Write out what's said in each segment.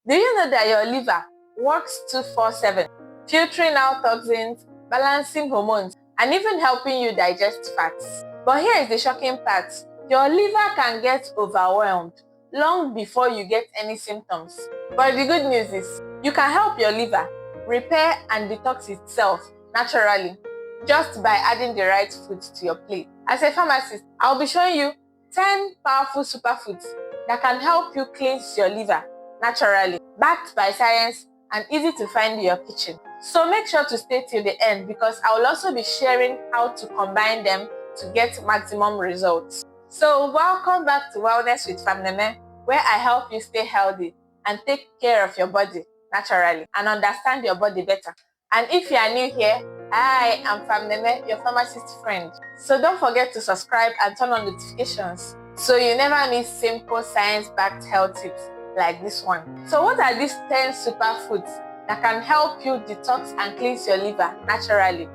Do you know that your liver works 24/7, filtering out toxins, balancing hormones, and even helping you digest fats? But here is the shocking part. Your liver can get overwhelmed long before you get any symptoms. But the good news is, you can help your liver repair and detox itself naturally just by adding the right foods to your plate. As a pharmacist, I'll be showing you 10 powerful superfoods that can help you cleanse your liver naturally, backed by science and easy to find in your kitchen. So make sure to stay till the end because I will also be sharing how to combine them to get maximum results. So welcome back to Wellness with Pharm Neme, where I help you stay healthy and take care of your body naturally and understand your body better. And if you are new here, hi, I'm Pharm Neme, your pharmacist friend. So don't forget to subscribe and turn on notifications so you never miss simple science-backed health tips like this one. So what are these 10 superfoods that can help you detox and cleanse your liver naturally?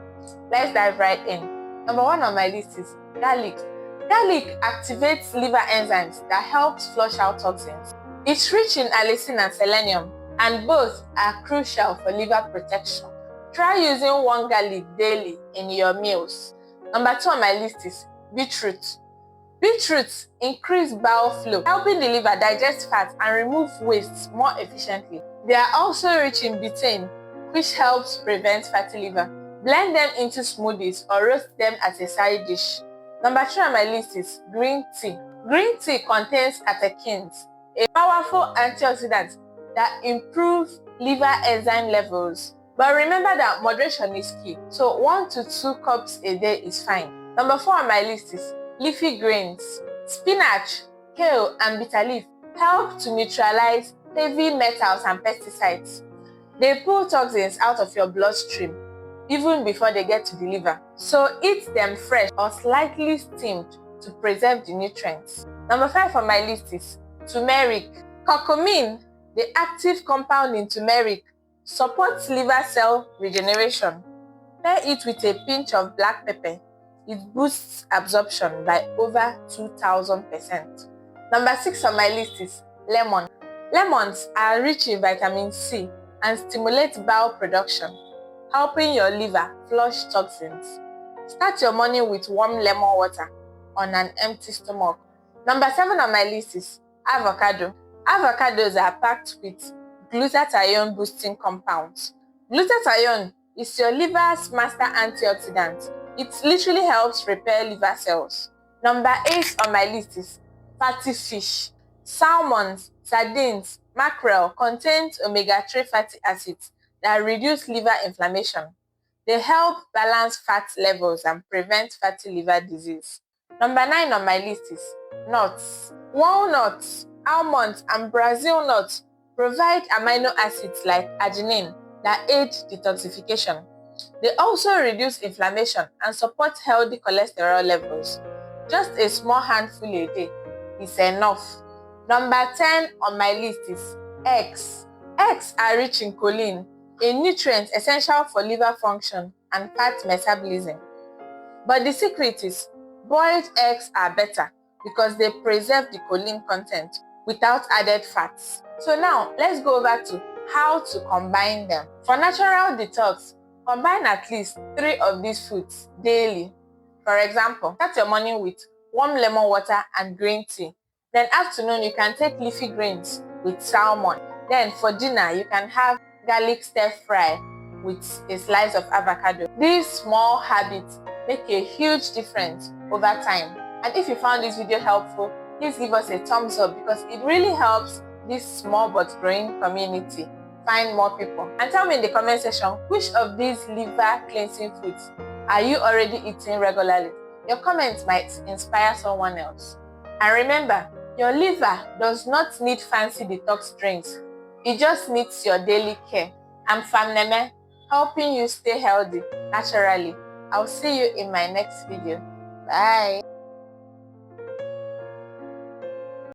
Let's dive right in. Number 1 on my list is garlic. Garlic activates liver enzymes that helps flush out toxins. It's rich in allicin and selenium, and both are crucial for liver protection. Try using 1 garlic daily in your meals. Number 2 on my list is beetroot. Beetroot increase bowel flow, helping the liver digest fat and remove waste more efficiently. They are also rich in betaine, which helps prevent fatty liver. Blend them into smoothies or roast them as a side dish. Number 3 on my list is green tea. Green tea contains catechins, a powerful antioxidant that improve liver enzyme levels. But remember that moderation is key, so 1 to 2 cups a day is fine. Number 4 on my list is leafy greens. Spinach, kale, and bitter leaf help to neutralize heavy metals and pesticides. They pull toxins out of your bloodstream even before they get to the liver. So eat them fresh or slightly steamed to preserve the nutrients. Number 5 on my list is turmeric. Curcumin, the active compound in turmeric, supports liver cell regeneration. Pair it with a pinch of black pepper. It boosts absorption by over 2000%. Number 6 on my list is lemon. Lemons are rich in vitamin C and stimulate bowel production, helping your liver flush toxins. Start your morning with warm lemon water on an empty stomach. Number 7 on my list is avocado. Avocados are packed with glutathione boosting compounds. Glutathione is your liver's master antioxidant. It literally helps repair liver cells. Number 8 on my list is fatty fish. Salmons, sardines, mackerel contains omega-3 fatty acids that reduce liver inflammation. They help balance fat levels and prevent fatty liver disease. Number 9 on my list is nuts. Walnuts, almonds, and Brazil nuts provide amino acids like arginine that aid detoxification. They also reduce inflammation and support healthy cholesterol levels. Just a small handful a day is enough. Number 10 on my list is eggs. Eggs are rich in choline, a nutrient essential for liver function and fat metabolism. But the secret is, boiled eggs are better because they preserve the choline content without added fats. So now, let's go over to how to combine them. For natural detox, combine at least 3 of these foods daily. For example, start your morning with warm lemon water and green tea. Then afternoon, you can take leafy greens with salmon. Then for dinner, you can have garlic stir fry with a slice of avocado. These small habits make a huge difference over time. And if you found this video helpful, please give us a thumbs up because it really helps this small but growing community find more people. And tell me in the comment section, which of these liver cleansing foods are you already eating regularly? Your comments might inspire someone else. And remember, your liver does not need fancy detox drinks. It just needs your daily care. I'm Pharm Neme, helping you stay healthy naturally. I'll see you in my next video. Bye.